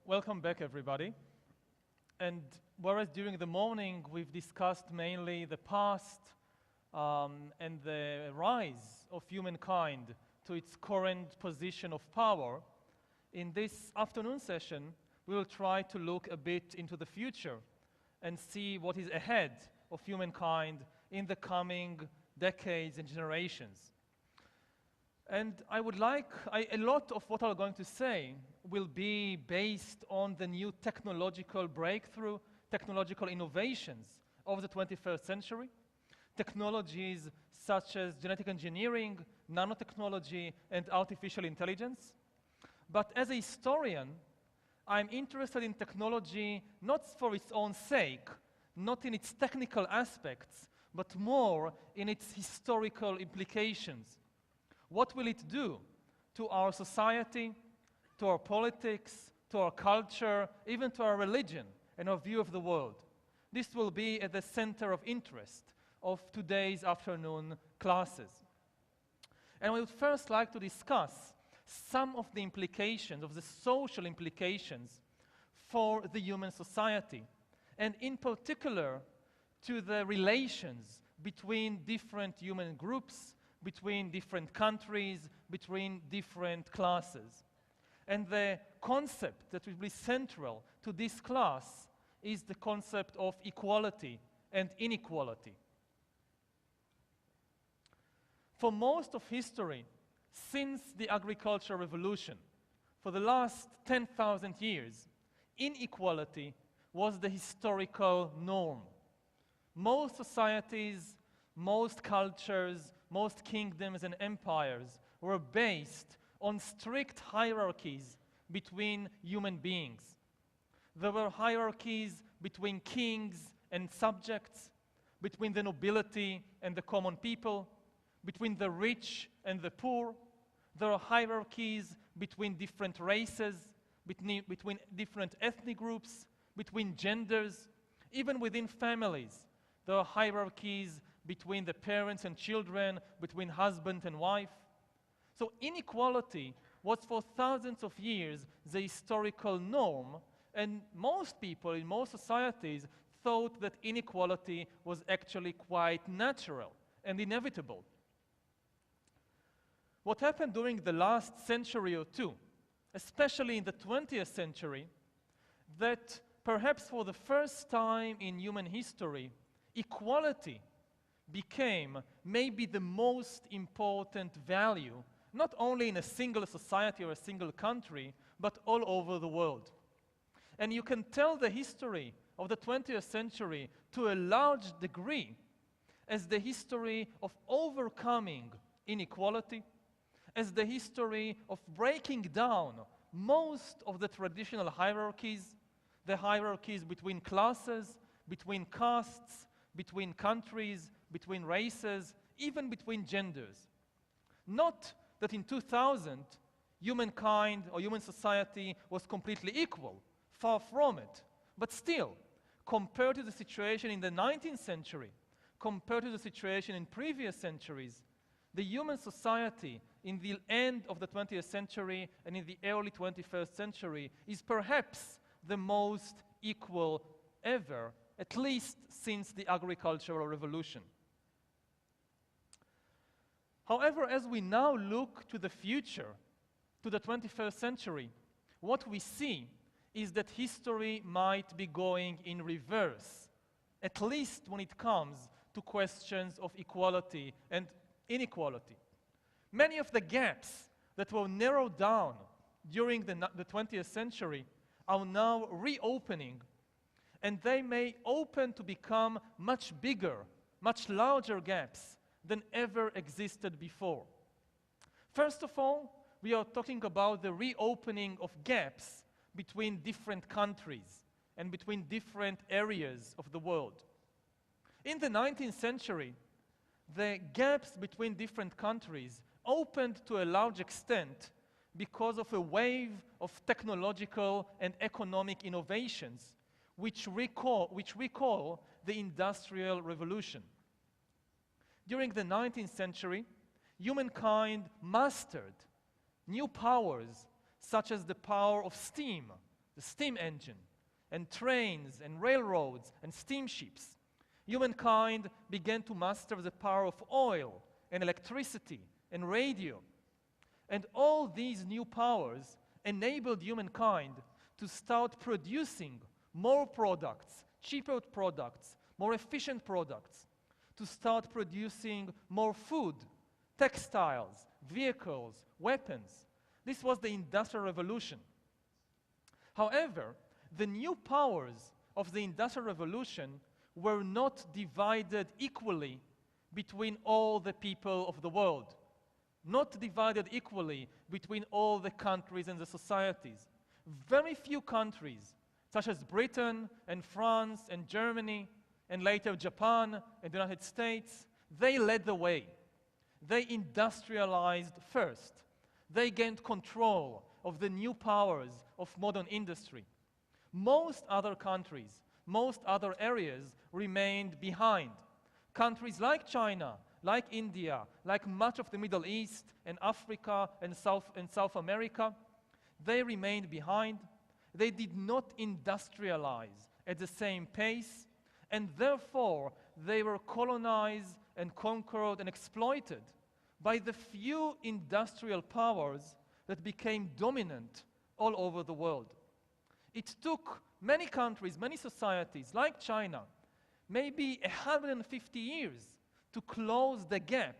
welcome back, everybody. And whereas during the morning we've discussed mainly the past and the rise of humankind to its current position of power, in this afternoon session we will try to look a bit into the future and see what is ahead of humankind in the coming decades and generations. And a lot of what I'm going to say will be based on the new technological breakthrough, technological innovations of the 21st century, technologies such as genetic engineering, nanotechnology, and artificial intelligence. But as a historian, I'm interested in technology not for its own sake, not in its technical aspects, but more in its historical implications. What will it do to our society, to our politics, to our culture, even to our religion and our view of the world? This will be at the center of interest of today's afternoon classes. And we would first like to discuss some of the implications, of the social implications for the human society, and in particular to the relations between different human groups, between different countries, between different classes. And the concept that will be central to this class is the concept of equality and inequality. For most of history, since the agricultural revolution, for the last 10,000 years, inequality was the historical norm. Most societies, most cultures, most kingdoms and empires were based on strict hierarchies between human beings. There were hierarchies between kings and subjects, between the nobility and the common people, between the rich and the poor. There are hierarchies between different races, between different ethnic groups, between genders, even within families. There are hierarchies between the parents and children, between husband and wife. So inequality was for thousands of years the historical norm, and most people in most societies thought that inequality was actually quite natural and inevitable. What happened during the last century or two, especially in the 20th century, that perhaps for the first time in human history, equality became maybe the most important value, not only in a single society or a single country, but all over the world. And you can tell the history of the 20th century to a large degree as the history of overcoming inequality, as the history of breaking down most of the traditional hierarchies, the hierarchies between classes, between castes, between countries, between races, even between genders. Not that in 2000, humankind or human society was completely equal, far from it. But still, compared to the situation in the 19th century, compared to the situation in previous centuries, the human society in the end of the 20th century and in the early 21st century is perhaps the most equal ever, at least since the agricultural revolution. However, as we now look to the future, to the 21st century, what we see is that history might be going in reverse, at least when it comes to questions of equality and inequality. Many of the gaps that were narrowed down during the 20th century are now reopening, and they may open to become much bigger, much larger gaps than ever existed before. First of all, we are talking about the reopening of gaps between different countries and between different areas of the world. In the 19th century, the gaps between different countries opened to a large extent because of a wave of technological and economic innovations, which we call the Industrial Revolution. During the 19th century, humankind mastered new powers such as the power of steam, the steam engine, and trains, and railroads, and steamships. Humankind began to master the power of oil, and electricity, and radio. And all these new powers enabled humankind to start producing more products, cheaper products, more efficient products, to start producing more food, textiles, vehicles, weapons. This was the Industrial Revolution. However, the new powers of the Industrial Revolution were not divided equally between all the people of the world, not divided equally between all the countries and the societies. Very few countries, such as Britain and France and Germany, and later Japan and the United States, they led the way. They industrialized first. They gained control of the new powers of modern industry. Most other countries, most other areas remained behind. Countries like China, like India, like much of the Middle East and Africa and South America, they remained behind. They did not industrialize at the same pace, and therefore they were colonized and conquered and exploited by the few industrial powers that became dominant all over the world. It took many countries, many societies, like China, maybe 150 years to close the gap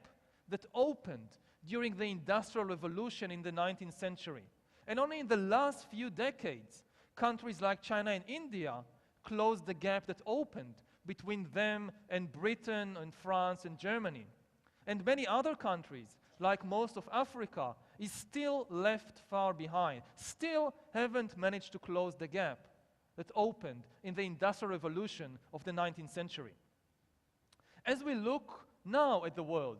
that opened during the Industrial Revolution in the 19th century. And only in the last few decades, countries like China and India closed the gap that opened between them and Britain and France and Germany. And many other countries, like most of Africa, is still left far behind, still haven't managed to close the gap that opened in the Industrial Revolution of the 19th century. As we look now at the world,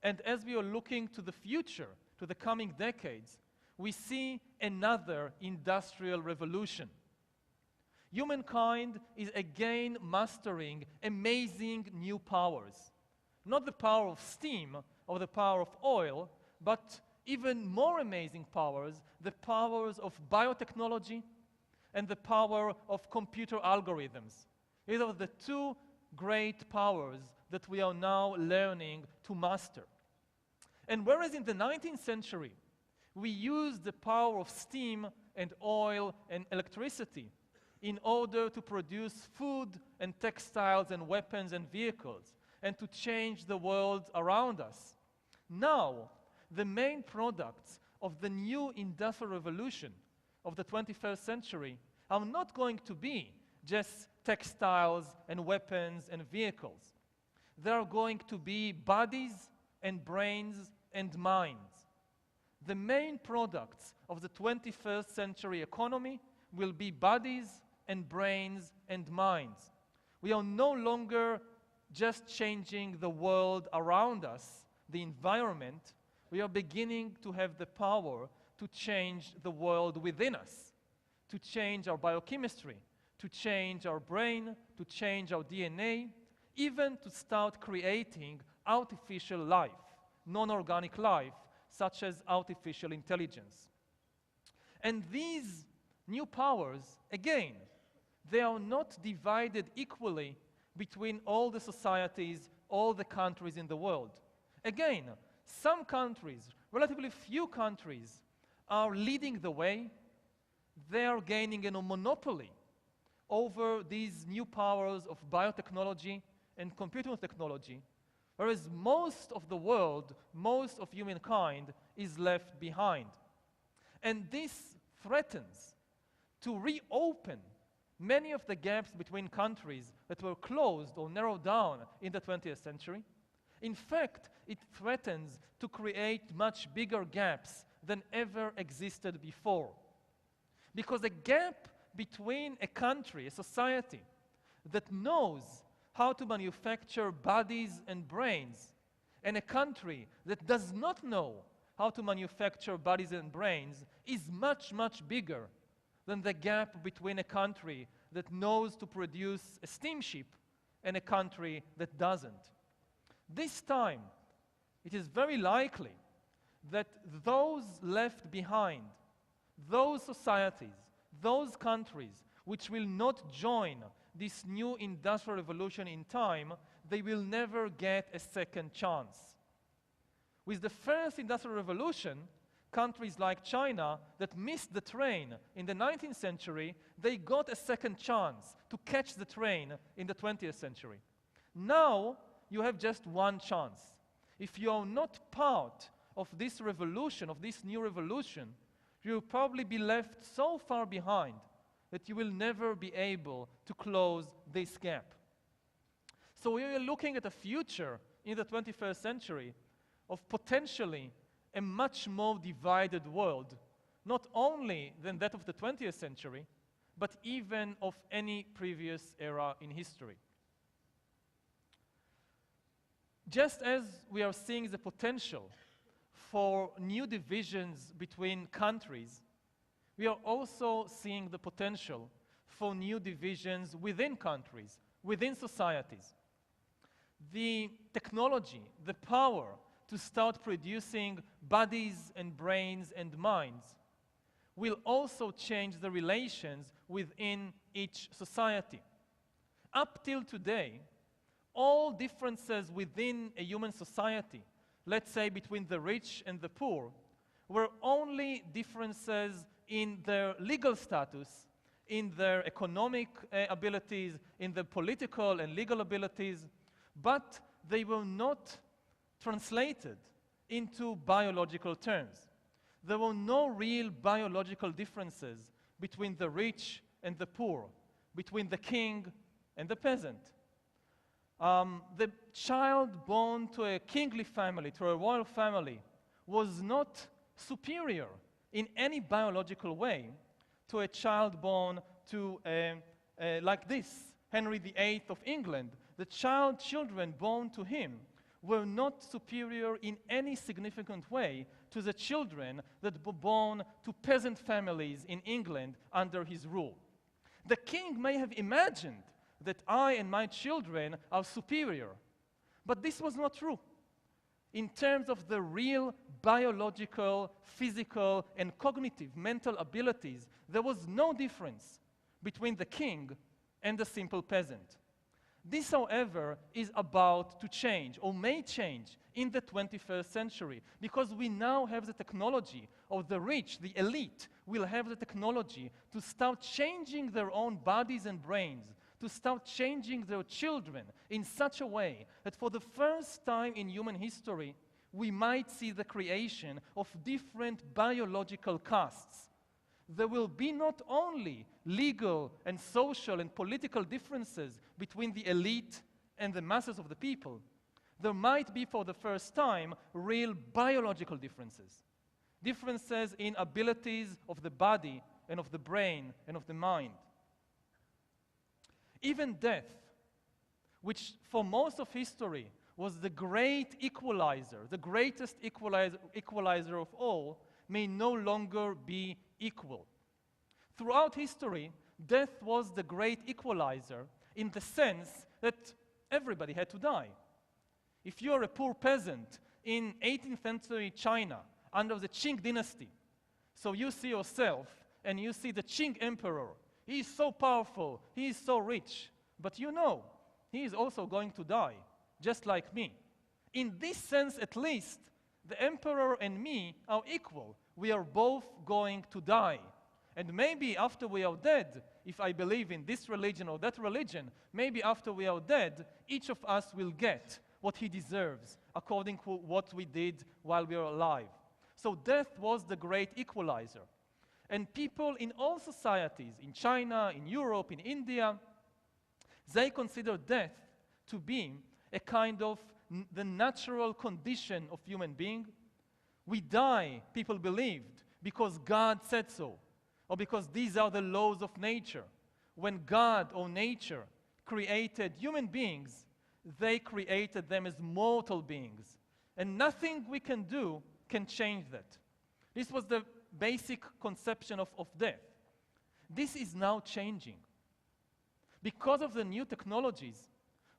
and as we are looking to the future, to the coming decades, we see another industrial revolution. Humankind is again mastering amazing new powers. Not the power of steam or the power of oil, but even more amazing powers, the powers of biotechnology and the power of computer algorithms. These are the two great powers that we are now learning to master. And whereas in the 19th century, we used the power of steam and oil and electricity in order to produce food and textiles and weapons and vehicles and to change the world around us. Now, the main products of the new industrial revolution of the 21st century are not going to be just textiles and weapons and vehicles. They are going to be bodies and brains and minds. The main products of the 21st century economy will be bodies and brains and minds. We are no longer just changing the world around us, the environment. We are beginning to have the power to change the world within us, to change our biochemistry, to change our brain, to change our DNA, even to start creating artificial life, non-organic life, such as artificial intelligence. And these new powers, again, they are not divided equally between all the societies, all the countries in the world. Again, some countries, relatively few countries, are leading the way. They are gaining a monopoly over these new powers of biotechnology and computer technology, whereas most of the world, most of humankind is left behind. And this threatens to reopen many of the gaps between countries that were closed or narrowed down in the 20th century. In fact, it threatens to create much bigger gaps than ever existed before. Because a gap between a country, a society, that knows how to manufacture bodies and brains, and a country that does not know how to manufacture bodies and brains is much, much bigger than the gap between a country that knows to produce a steamship and a country that doesn't. This time, it is very likely that those left behind, those societies, those countries which will not join this new industrial revolution in time, they will never get a second chance. With the first industrial revolution, countries like China that missed the train in the 19th century, they got a second chance to catch the train in the 20th century. Now, you have just one chance. If you are not part of this revolution, of this new revolution, you will probably be left so far behind that you will never be able to close this gap. So we are looking at a future in the 21st century of potentially a much more divided world, not only than that of the 20th century, but even of any previous era in history. Just as we are seeing the potential for new divisions between countries, we are also seeing the potential for new divisions within countries, within societies. The technology, the power to start producing bodies and brains and minds will also change the relations within each society. Up till today, all differences within a human society, let's say between the rich and the poor, were only differences in their legal status, in their economic abilities, in their political and legal abilities, but they were not translated into biological terms. There were no real biological differences between the rich and the poor, between the king and the peasant. The child born to a kingly family, to a royal family, was not superior in any biological way to a child born to, like this, Henry VIII of England. The children born to him were not superior in any significant way to the children that were born to peasant families in England under his rule. The king may have imagined that I and my children are superior, but this was not true. In terms of the real biological, physical, and cognitive mental abilities, there was no difference between the king and the simple peasant. This, however, is about to change, or may change, in the 21st century, because we now have the technology, or the rich, the elite, will have the technology to start changing their own bodies and brains, to start changing their children in such a way that for the first time in human history, we might see the creation of different biological castes. There will be not only legal and social and political differences between the elite and the masses of the people. There might be, for the first time, real biological differences. Differences in abilities of the body and of the brain and of the mind. Even death, which for most of history was the great equalizer, the greatest equalizer of all, may no longer be equal. Throughout history, death was the great equalizer in the sense that everybody had to die. If you are a poor peasant in 18th century China under the Qing dynasty, so you see yourself and you see the Qing emperor, he is so powerful, he is so rich, but you know, he is also going to die, just like me. In this sense, at least, the emperor and me are equal. We are both going to die. And maybe after we are dead, if I believe in this religion or that religion, maybe after we are dead, each of us will get what he deserves according to what we did while we were alive. So death was the great equalizer. And people in all societies, in China, in Europe, in India, they consider death to be a kind of the natural condition of human being. We die, people believed, because God said so, or because these are the laws of nature. When God or nature created human beings, they created them as mortal beings. And nothing we can do can change that. This was the basic conception of death. This is now changing. Because of the new technologies,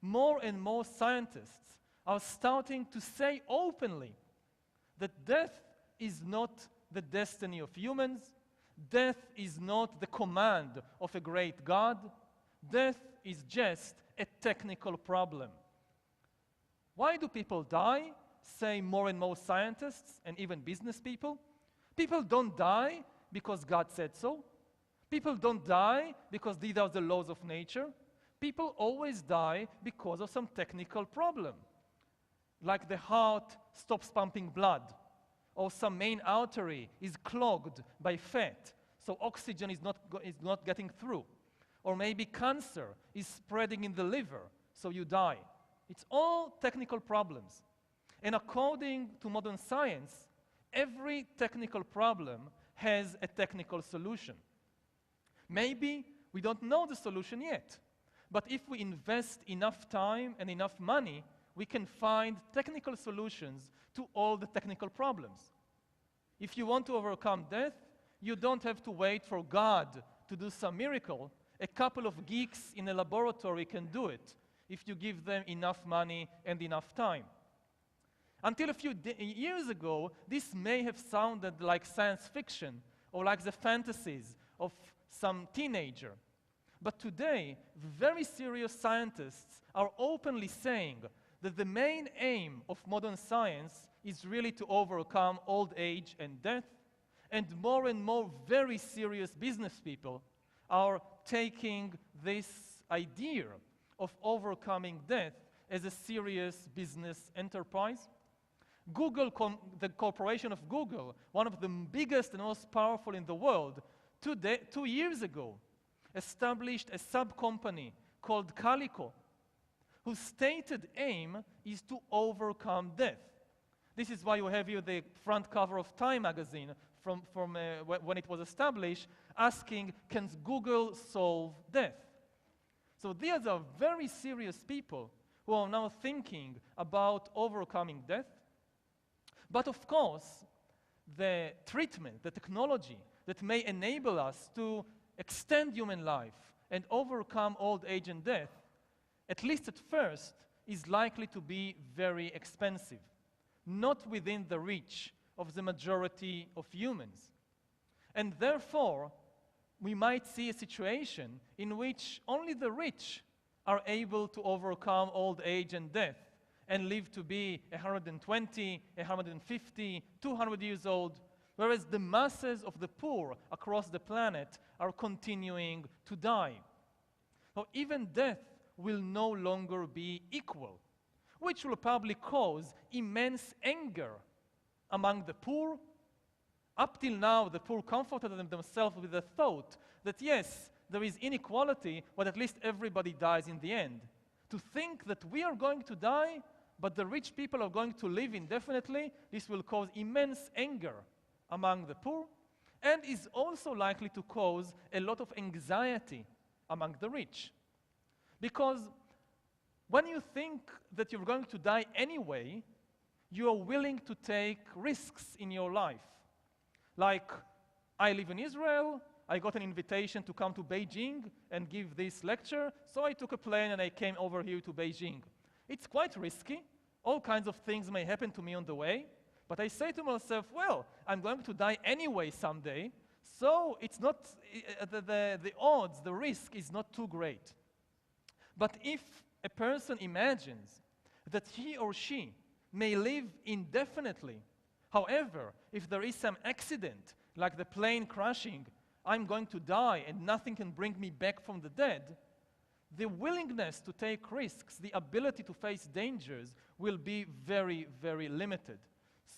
more and more scientists are starting to say openly that death is not the destiny of humans, Death is not the command of a great God. Death is just a technical problem. Why do people die? Say more and more scientists and even business people. People don't die because God said so. People don't die because these are the laws of nature. People always die because of some technical problem. Like the heart stops pumping blood, or some main artery is clogged by fat, so oxygen is not getting through. Or maybe cancer is spreading in the liver, so you die. It's all technical problems. And according to modern science, every technical problem has a technical solution. Maybe we don't know the solution yet, but if we invest enough time and enough money, we can find technical solutions to all the technical problems. If you want to overcome death, you don't have to wait for God to do some miracle. A couple of geeks in a laboratory can do it if you give them enough money and enough time. Until a few years ago, this may have sounded like science fiction or like the fantasies of some teenager. But today, very serious scientists are openly saying that the main aim of modern science is really to overcome old age and death, and more very serious business people are taking this idea of overcoming death as a serious business enterprise. The corporation of Google, one of the biggest and most powerful in the world, 2 years ago, established a sub-company called Calico, whose stated aim is to overcome death. This is why you have here the front cover of Time magazine from when it was established, asking, can Google solve death? So these are very serious people who are now thinking about overcoming death. But of course, the treatment, the technology that may enable us to extend human life and overcome old age and death, at least at first, is likely to be very expensive, not within the reach of the majority of humans. And therefore, we might see a situation in which only the rich are able to overcome old age and death and live to be 120, 150, 200 years old, whereas the masses of the poor across the planet are continuing to die. Now, even death will no longer be equal, which will probably cause immense anger among the poor. Up till now, the poor comforted themselves with the thought that yes, there is inequality, but at least everybody dies in the end. To think that we are going to die, but the rich people are going to live indefinitely, this will cause immense anger among the poor, and is also likely to cause a lot of anxiety among the rich. Because when you think that you're going to die anyway, you are willing to take risks in your life. Like, I live in Israel, I got an invitation to come to Beijing and give this lecture, so I took a plane and I came over here to Beijing. It's quite risky. All kinds of things may happen to me on the way, but I say to myself, well, I'm going to die anyway someday, so it's not, the odds, the risk is not too great. But if a person imagines that he or she may live indefinitely, however, if there is some accident, like the plane crashing, I'm going to die and nothing can bring me back from the dead, the willingness to take risks, the ability to face dangers will be very, very limited.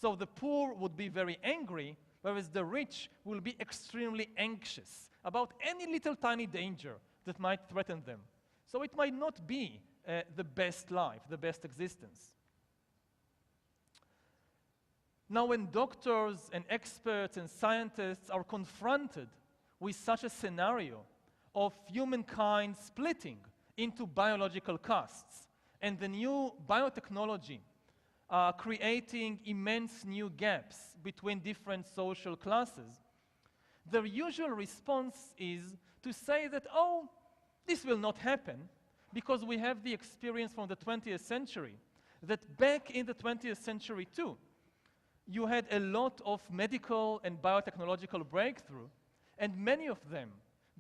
So the poor would be very angry, whereas the rich will be extremely anxious about any little tiny danger that might threaten them. So it might not be the best life, the best existence. Now, when doctors and experts and scientists are confronted with such a scenario of humankind splitting into biological castes and the new biotechnology creating immense new gaps between different social classes, their usual response is to say that, oh, this will not happen because we have the experience from the 20th century, that back in the 20th century too, you had a lot of medical and biotechnological breakthrough, And many of them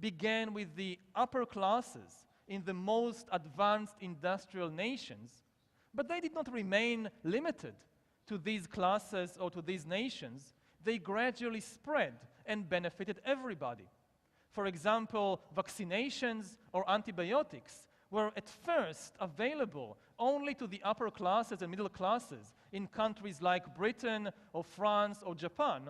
began with the upper classes in the most advanced industrial nations, but they did not remain limited to these classes or to these nations. They gradually spread and benefited everybody. For example, vaccinations or antibiotics were at first available only to the upper classes and middle classes in countries like Britain or France or Japan,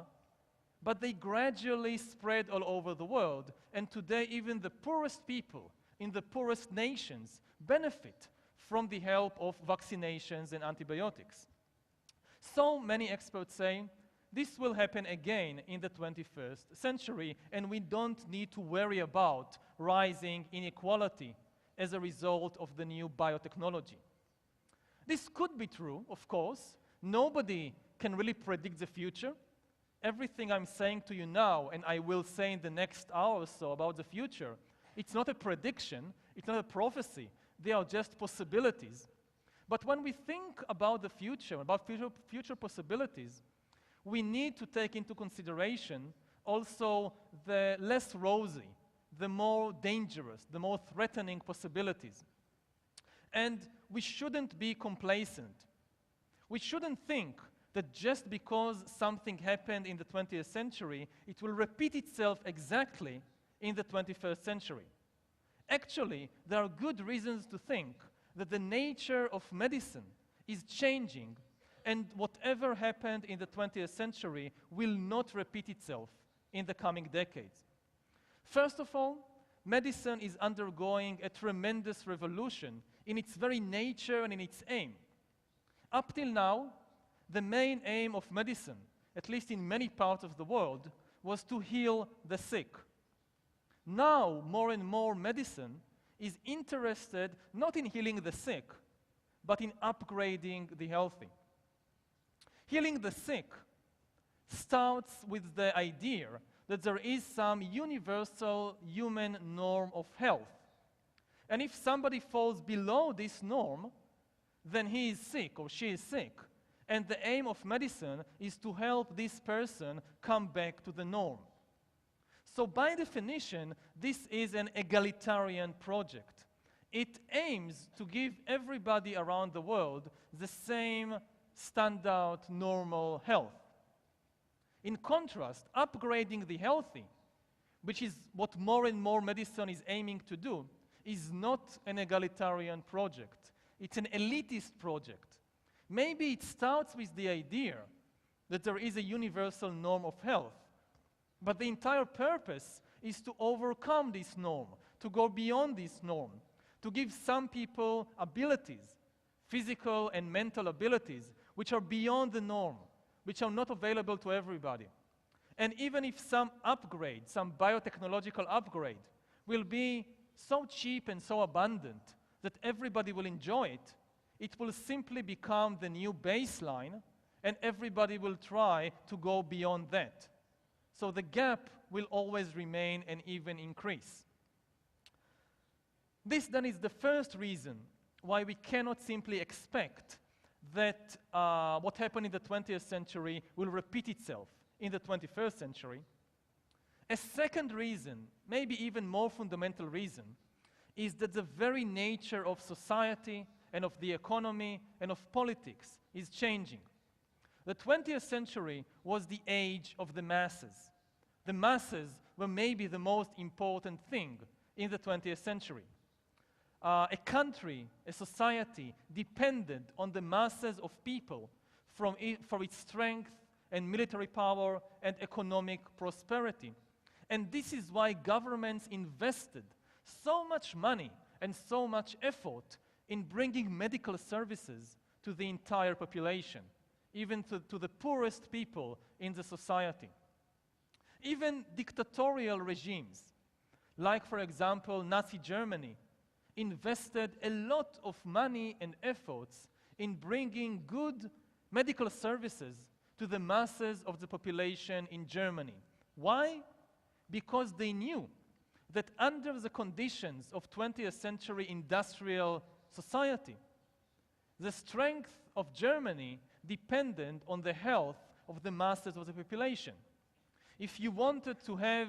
but they gradually spread all over the world, and today even the poorest people in the poorest nations benefit from the help of vaccinations and antibiotics. So many experts say this will happen again in the 21st century, and we don't need to worry about rising inequality as a result of the new biotechnology. This could be true, of course. Nobody can really predict the future. Everything I'm saying to you now, and I will say in the next hour or so about the future, it's not a prediction, it's not a prophecy. They are just possibilities. But when we think about the future, about future possibilities, we need to take into consideration also the less rosy, the more dangerous, the more threatening possibilities. And we shouldn't be complacent. We shouldn't think that just because something happened in the 20th century, it will repeat itself exactly in the 21st century. Actually, there are good reasons to think that the nature of medicine is changing, and whatever happened in the 20th century will not repeat itself in the coming decades. First of all, medicine is undergoing a tremendous revolution in its very nature and in its aim. Up till now, the main aim of medicine, at least in many parts of the world, was to heal the sick. Now, more and more medicine is interested not in healing the sick, but in upgrading the healthy. Healing the sick starts with the idea that there is some universal human norm of health. And if somebody falls below this norm, then he is sick or she is sick. And the aim of medicine is to help this person come back to the norm. So by definition, this is an egalitarian project. It aims to give everybody around the world the same standard, normal health. In contrast, upgrading the healthy, which is what more and more medicine is aiming to do, is not an egalitarian project. It's an elitist project. Maybe it starts with the idea that there is a universal norm of health, but the entire purpose is to overcome this norm, to go beyond this norm, to give some people abilities, physical and mental abilities, which are beyond the norm, which are not available to everybody. And even if some upgrade, some biotechnological upgrade, will be so cheap and so abundant that everybody will enjoy it, it will simply become the new baseline, and everybody will try to go beyond that. So the gap will always remain and even increase. This then is the first reason why we cannot simply expect that what happened in the 20th century will repeat itself in the 21st century. A second reason, maybe even more fundamental reason, is that the very nature of society and of the economy and of politics is changing. The 20th century was the age of the masses. The masses were maybe the most important thing in the 20th century. A country, a society, depended on the masses of people for its strength and military power and economic prosperity. And this is why governments invested so much money and so much effort in bringing medical services to the entire population, even to the poorest people in the society. Even dictatorial regimes, like for example Nazi Germany, invested a lot of money and efforts in bringing good medical services to the masses of the population in Germany. Why? Because they knew that under the conditions of 20th century industrial society, the strength of Germany depended on the health of the masses of the population. If you wanted to have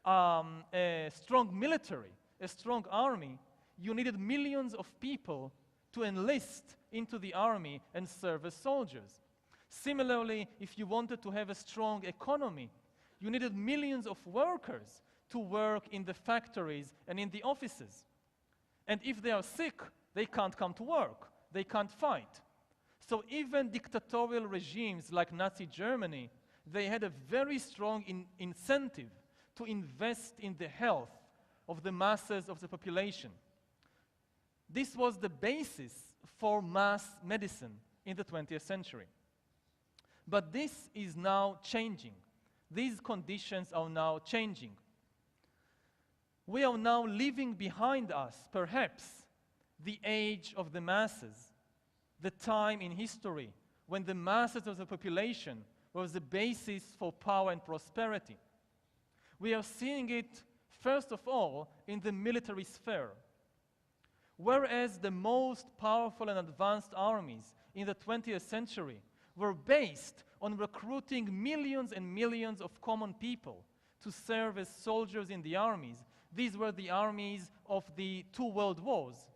a strong military, a strong army, you needed millions of people to enlist into the army and serve as soldiers. Similarly, if you wanted to have a strong economy, you needed millions of workers to work in the factories and in the offices. And if they are sick, they can't come to work, they can't fight. So even dictatorial regimes like Nazi Germany, they had a very strong incentive to invest in the health of the masses of the population. This was the basis for mass medicine in the 20th century. But this is now changing. These conditions are now changing. We are now leaving behind us, perhaps, the age of the masses, the time in history when the masses of the population was the basis for power and prosperity. We are seeing it, first of all, in the military sphere. Whereas the most powerful and advanced armies in the 20th century were based on recruiting millions and millions of common people to serve as soldiers in the armies. These were the armies of the two world wars.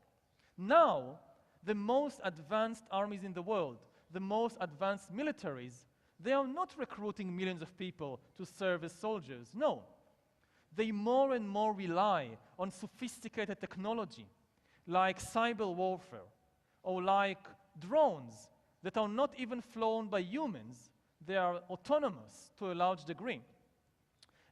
Now, the most advanced armies in the world, the most advanced militaries, they are not recruiting millions of people to serve as soldiers. No. They more and more rely on sophisticated technology, like cyber warfare, or like drones that are not even flown by humans. They are autonomous to a large degree.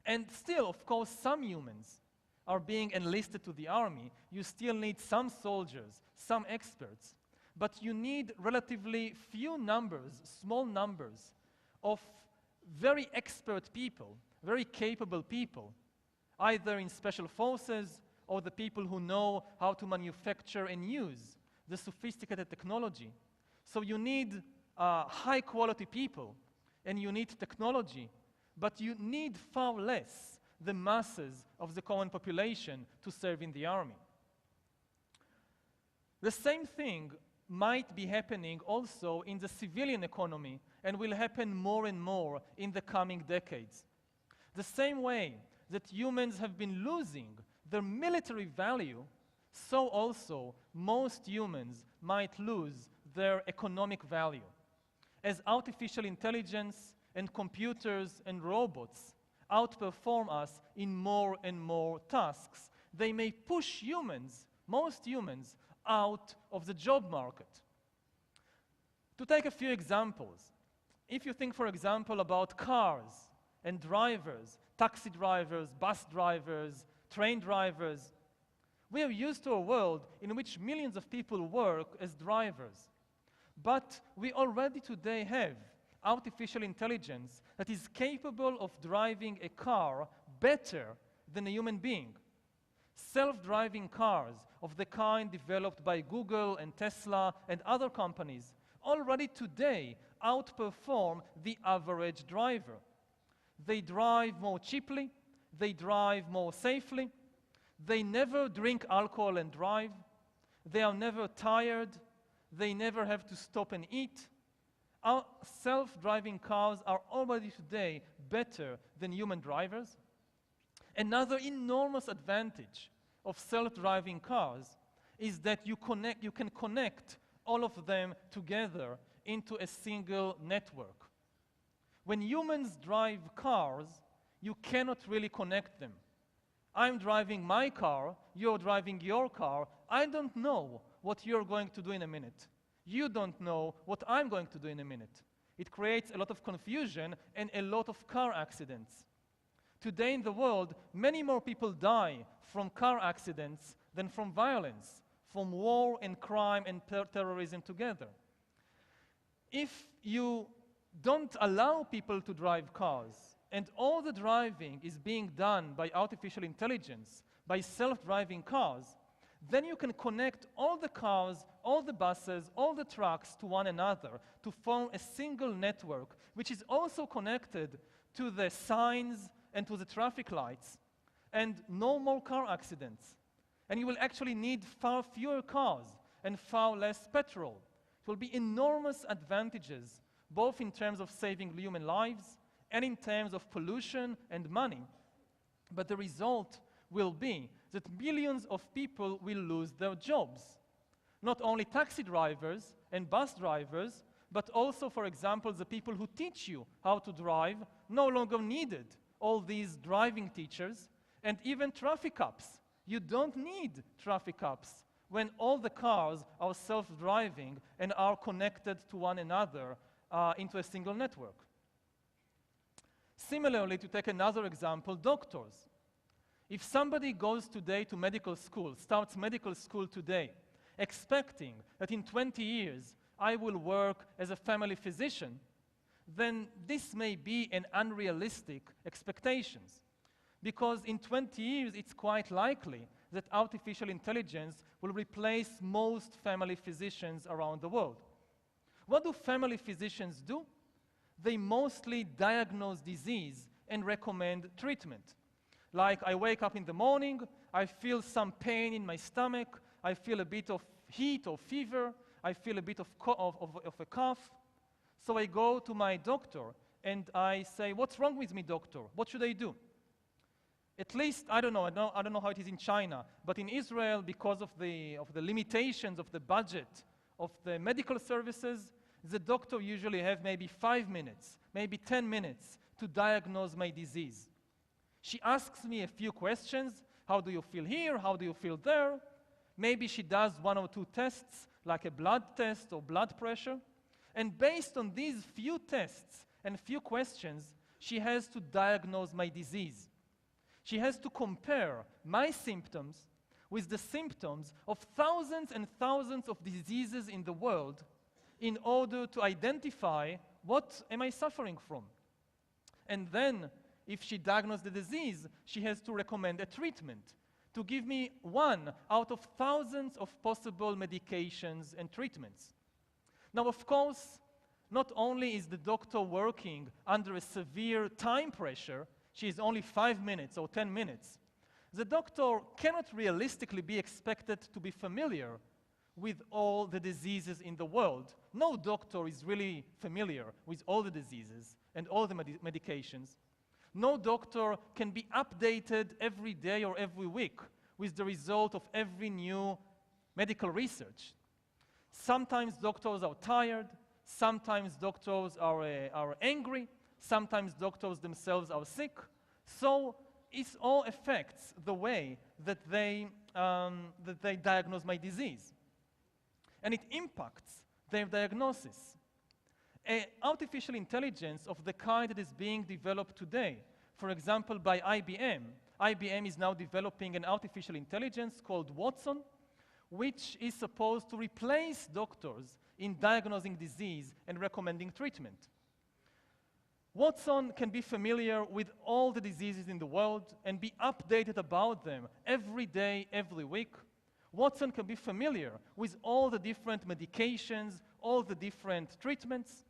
And still, of course, some humans are being enlisted to the army. You still need some soldiers, some experts, but you need relatively few numbers, small numbers, of very expert people, very capable people, either in special forces or the people who know how to manufacture and use the sophisticated technology. So you need high quality people and you need technology, but you need far less the masses of the common population to serve in the army. The same thing might be happening also in the civilian economy and will happen more and more in the coming decades. The same way that humans have been losing their military value, so also most humans might lose their economic value. As artificial intelligence and computers and robots outperform us in more and more tasks, they may push humans, most humans, out of the job market. To take a few examples, if you think, for example, about cars and drivers, taxi drivers, bus drivers, train drivers, we are used to a world in which millions of people work as drivers. But we already today have artificial intelligence that is capable of driving a car better than a human being. Self-driving cars of the kind developed by Google and Tesla and other companies already today outperform the average driver. They drive more cheaply, they drive more safely, they never drink alcohol and drive, they are never tired, they never have to stop and eat. Our self-driving cars are already today better than human drivers. Another enormous advantage of self-driving cars is that you can connect all of them together into a single network. When humans drive cars, you cannot really connect them. I'm driving my car, you're driving your car. I don't know what you're going to do in a minute. You don't know what I'm going to do in a minute. It creates a lot of confusion and a lot of car accidents. Today in the world, many more people die from car accidents than from violence, from war and crime and terrorism together. If you don't allow people to drive cars, and all the driving is being done by artificial intelligence, by self-driving cars, then you can connect all the cars, all the buses, all the trucks to one another to form a single network, which is also connected to the signs and to the traffic lights, and no more car accidents. And you will actually need far fewer cars and far less petrol. It will be enormous advantages, both in terms of saving human lives and in terms of pollution and money. But the result will be that millions of people will lose their jobs. Not only taxi drivers and bus drivers, but also, for example, the people who teach you how to drive no longer needed all these driving teachers, and even traffic cops. You don't need traffic cops when all the cars are self-driving and are connected to one another into a single network. Similarly, to take another example, doctors. If somebody goes today to medical school, starts medical school today, expecting that in 20 years I will work as a family physician, then this may be an unrealistic expectation. Because in 20 years, it's quite likely that artificial intelligence will replace most family physicians around the world. What do family physicians do? They mostly diagnose disease and recommend treatment. Like, I wake up in the morning, I feel some pain in my stomach, I feel a bit of heat or fever, I feel a bit of a cough. So I go to my doctor and I say, what's wrong with me, doctor? What should I do? At least, I don't know how it is in China, but in Israel, because of the limitations of the budget of the medical services, the doctor usually have maybe 5 minutes, maybe 10 minutes to diagnose my disease. She asks me a few questions. How do you feel here? How do you feel there? Maybe she does 1 or 2 tests, like a blood test or blood pressure. And based on these few tests and few questions, she has to diagnose my disease. She has to compare my symptoms with the symptoms of thousands and thousands of diseases in the world in order to identify what am I suffering from. And then, if she diagnoses the disease, she has to recommend a treatment to give me 1 out of thousands of possible medications and treatments. Now, of course, not only is the doctor working under a severe time pressure, she is only 5 minutes or 10 minutes. The doctor cannot realistically be expected to be familiar with all the diseases in the world. No doctor is really familiar with all the diseases and all the medications. No doctor can be updated every day or every week with the result of every new medical research. Sometimes doctors are tired, sometimes doctors are angry, sometimes doctors themselves are sick. So it all affects the way that they diagnose my disease. And it impacts their diagnosis. Artificial intelligence of the kind that is being developed today, for example, by IBM. IBM is now developing an artificial intelligence called Watson, which is supposed to replace doctors in diagnosing disease and recommending treatment. Watson can be familiar with all the diseases in the world and be updated about them every day, every week. Watson can be familiar with all the different medications, all the different treatments.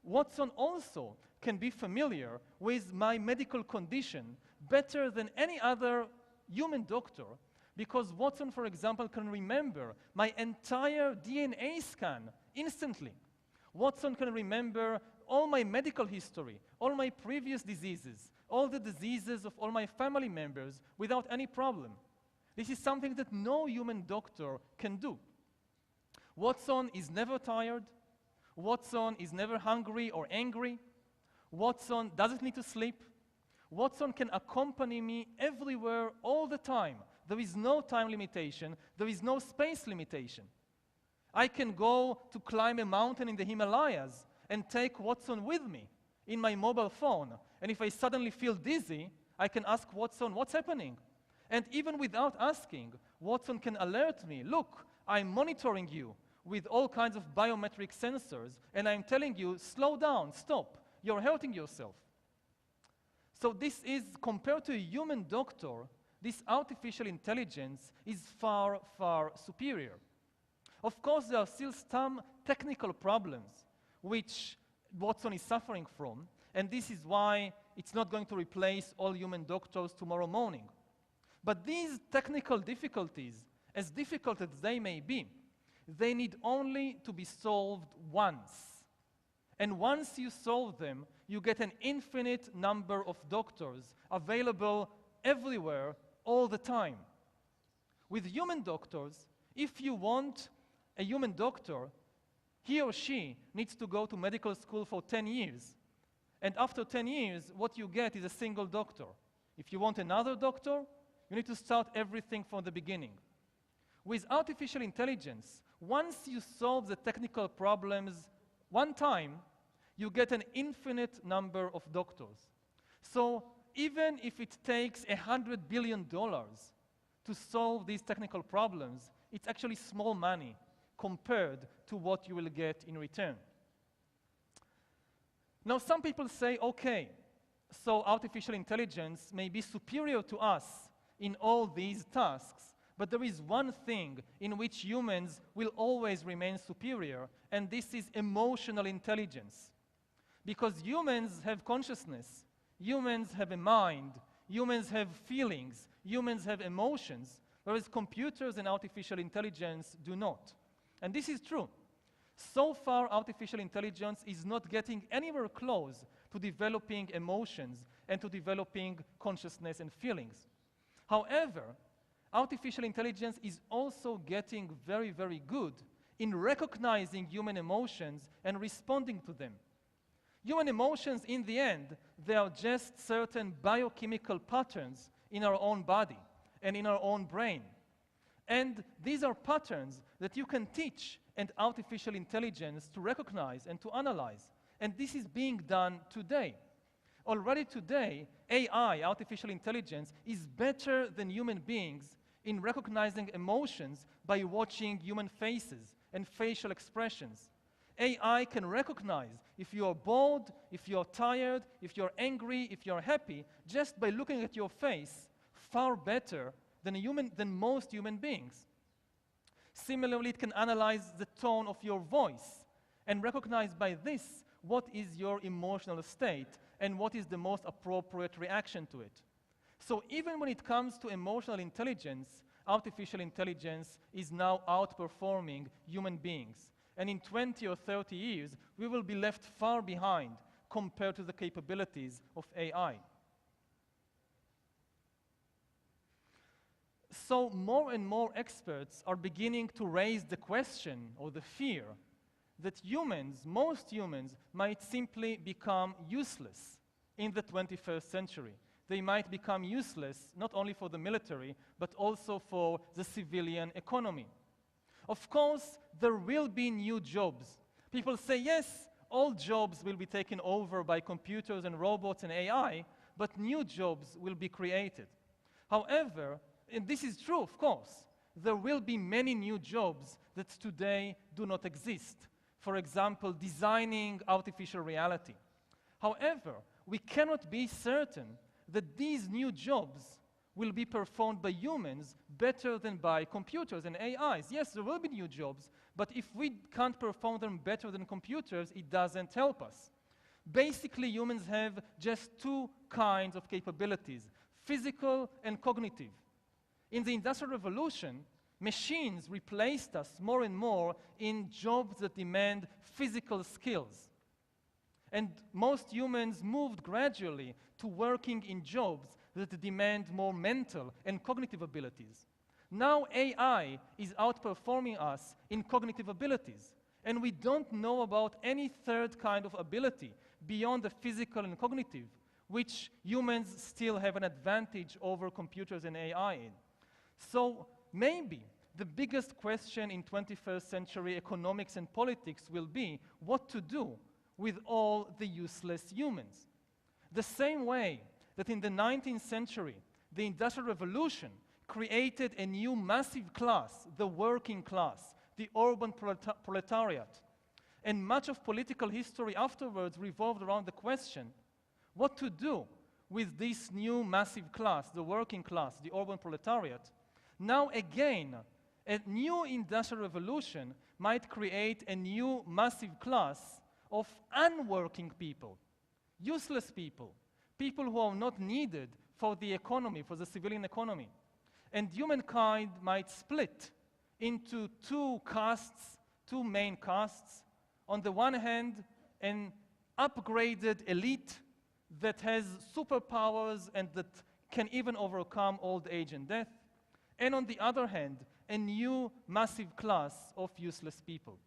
Watson also can be familiar with my medical condition better than any other human doctor, because Watson, for example, can remember my entire DNA scan instantly. Watson can remember all my medical history, all my previous diseases, all the diseases of all my family members without any problem. This is something that no human doctor can do. Watson is never tired. Watson is never hungry or angry. Watson doesn't need to sleep. Watson can accompany me everywhere all the time. There is no time limitation. There is no space limitation. I can go to climb a mountain in the Himalayas and take Watson with me in my mobile phone. And if I suddenly feel dizzy, I can ask Watson, what's happening? And even without asking, Watson can alert me, look, I'm monitoring you with all kinds of biometric sensors, and I'm telling you, slow down, stop, you're hurting yourself. So this is, compared to a human doctor, this artificial intelligence is far, far superior. Of course, there are still some technical problems which Watson is suffering from, and this is why it's not going to replace all human doctors tomorrow morning. But these technical difficulties, as difficult as they may be, they need only to be solved once. And once you solve them, you get an infinite number of doctors available everywhere, all the time. With human doctors, if you want a human doctor, he or she needs to go to medical school for 10 years. And after 10 years, what you get is a single doctor. If you want another doctor, you need to start everything from the beginning. With artificial intelligence, once you solve the technical problems one time, you get an infinite number of doctors. So even if it takes $100 billion to solve these technical problems, it's actually small money compared to what you will get in return. Now, some people say, okay, so artificial intelligence may be superior to us in all these tasks, but there is one thing in which humans will always remain superior, and this is emotional intelligence. Because humans have consciousness, humans have a mind, humans have feelings, humans have emotions, whereas computers and artificial intelligence do not. And this is true. So far, artificial intelligence is not getting anywhere close to developing emotions and to developing consciousness and feelings. However, artificial intelligence is also getting very, very good in recognizing human emotions and responding to them. Human emotions, in the end, they are just certain biochemical patterns in our own body and in our own brain. And these are patterns that you can teach an artificial intelligence to recognize and to analyze. And this is being done today. Already today, AI, artificial intelligence, is better than human beings in recognizing emotions by watching human faces and facial expressions. AI can recognize if you are bored, if you are tired, if you're angry, if you're happy, just by looking at your face, far better than most human beings. Similarly, it can analyze the tone of your voice and recognize by this what is your emotional state and what is the most appropriate reaction to it. So even when it comes to emotional intelligence, artificial intelligence is now outperforming human beings. And in 20 or 30 years, we will be left far behind compared to the capabilities of AI. So more and more experts are beginning to raise the question or the fear that humans, most humans, might simply become useless in the 21st century. They might become useless not only for the military, but also for the civilian economy. Of course, there will be new jobs. People say, yes, all jobs will be taken over by computers and robots and AI, but new jobs will be created. However, and this is true, of course, there will be many new jobs that today do not exist. For example, designing artificial reality. However, we cannot be certain that these new jobs will be performed by humans better than by computers and AIs. Yes, there will be new jobs, but if we can't perform them better than computers, it doesn't help us. Basically, humans have just two kinds of capabilities, physical and cognitive. In the Industrial Revolution, machines replaced us more and more in jobs that demand physical skills. And most humans moved gradually to working in jobs that demand more mental and cognitive abilities. Now AI is outperforming us in cognitive abilities, and we don't know about any third kind of ability beyond the physical and cognitive, which humans still have an advantage over computers and AI in. So maybe the biggest question in 21st century economics and politics will be what to do with all the useless humans. The same way that in the 19th century, the Industrial Revolution created a new massive class, the working class, the urban proletariat. And much of political history afterwards revolved around the question, what to do with this new massive class, the working class, the urban proletariat. Now again, a new industrial revolution might create a new massive class of unworking people, useless people, people who are not needed for the economy, for the civilian economy. And humankind might split into two castes, two main castes. On the one hand, an upgraded elite that has superpowers and that can even overcome old age and death, and on the other hand, a new massive class of useless people.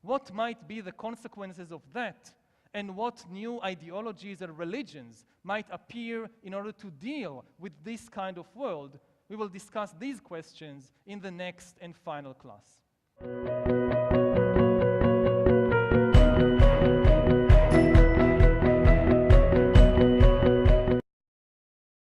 What might be the consequences of that, and what new ideologies and religions might appear in order to deal with this kind of world? We will discuss these questions in the next and final class.